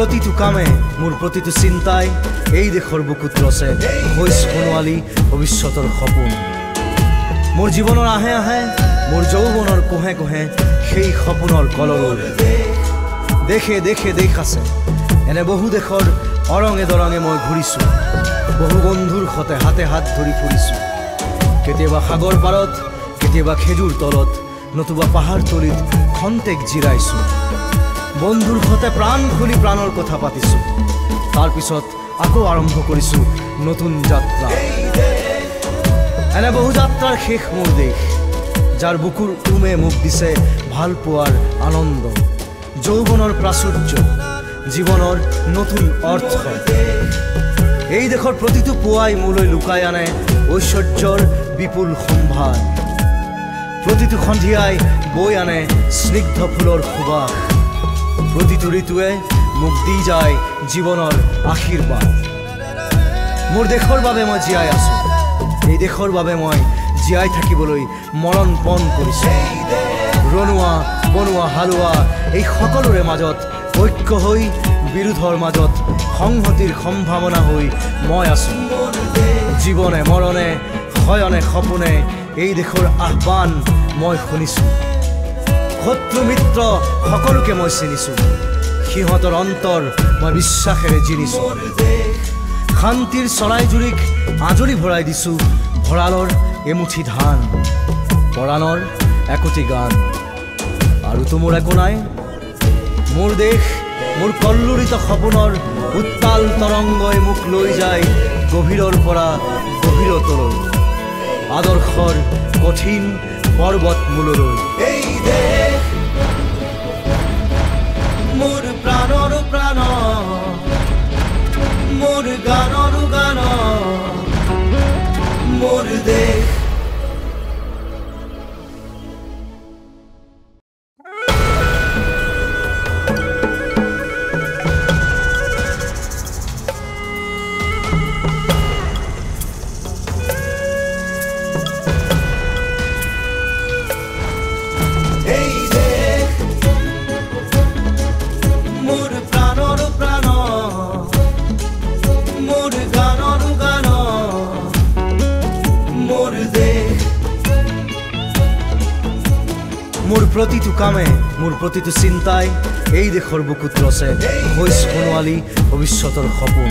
প্ৰতিটো কামে মোৰ প্ৰতিটো চিন্তাই এই দেশৰ বুকুত ৰচে হৈ সোণোৱালী ভৱিষ্যতৰ সপোন মোৰ জীৱনৰ আহে আহে মোৰ যৌৱনৰ কোহে কোহে সেই সপোনৰ কলৰৱ দেখে দেখে দেশ আছে এনে বহু দেশৰ অৰঙে দৰঙে মই ঘূৰিছোঁ বহু বন্ধুৰ সতে হাতে হাত ধৰি ফুৰিছোঁ কেতিয়াবা সাগৰ পাৰত কেতিয়াবা খেজুৰ তলত নতুবা পাহাৰ তলিত খন্তেক জিৰাইছোঁ বন্ধুৰ সতে প্ৰাণ খুলি প্ৰাণৰ কথা পাতিছোঁ তাৰ পিছত আকৌ আৰম্ভ কৰিছোঁ নতুন যাত্ৰা এনে বহু যাত্ৰাৰ শেষ মোৰ দেশ যাৰ বুকুৰ উমে মোক দিছে ভাল পোৱাৰ আনন্দ যৌৱনৰ প্ৰাচুৰ্য জীৱনৰ নতুন অৰ্থ এই দেশৰ প্ৰতিটো পুৱাই মোলৈ লুকাই আনে ঐশ্বৰ্যৰ বিপুল সম্ভাৰ প্ৰতিটো সন্ধিয়াই বৈ আনে স্নিগ্ধ ফুলৰ সুবাস প্ৰতিটো ঋতুৱে মোক দি যায় জীৱনৰ আশীৰ্বাদ মোৰ দেশৰ বাবে মই জীয়াই আছোঁ এই দেশৰ বাবে মই জীয়াই থাকিবলৈ মৰণ পণ কৰিছোঁ ৰণুৱা বনোৱা হালোৱা এই সকলোৰে মাজত ঐক্য হৈ বিৰোধৰ মাজত সংহতিৰ সম্ভাৱনা হৈ মই আছোঁ জীৱনে মৰণে শয়নে সপোনে এই দেশৰ আহ্বান মই শুনিছোঁ শত্ৰু মিত্ৰ সকলোকে মই চিনিছোঁ সিহঁতৰ অন্তৰ মই বিশ্বাসেৰে জিনিছোঁ শান্তিৰ চৰাইজুৰিক আজৰি ভৰাই দিছোঁ ভঁৰালৰ এমুঠি ধান পৰাণৰ একোটি গান আৰুতো মোৰ একো নাই মোৰ দেশ মোৰ কল্লোলিত সপোনৰ উত্তাল তৰংগই মোক লৈ যায় গভীৰৰ পৰা গভীৰতলৈ আদৰ্শৰ কঠিন পৰ্বত মূললৈ এই দেশ মোৰ প্ৰাণৰ প্ৰাণ মোৰ গানৰ গান মোৰ দেশ মোৰ প্ৰতিটো কামে মোৰ প্ৰতিটো চিন্তাই এই দেশৰ বুকুত ৰচে হৈ সোণোৱালী ভৱিষ্যতৰ সপোন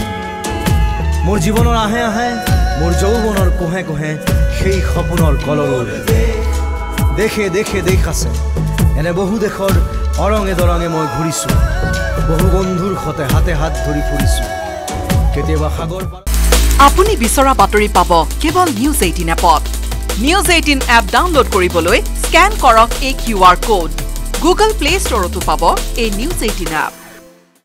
মোৰ জীৱনৰ আহে আহে মোৰ যৌৱনৰ কোহে কোহে সেই সপোনৰ কলৰৱ দেখে দেখে দেশ আছে এনে বহু দেশৰ অৰঙে দৰঙে মই ঘূৰিছোঁ বহু বন্ধুৰ সতে হাতে হাত ধৰি ফুৰিছোঁ কেতিয়াবা সাগৰ আপুনি বিচৰা বাতৰি পাব কেৱল নিউজ 18 এপত নিউজ 18 এপ ডাউনলোড কৰিবলৈ স্ক্যান কৰক এই QR কোড গুগল প্লে ষ্টৰতো পাব এই নিউজ 18 এপ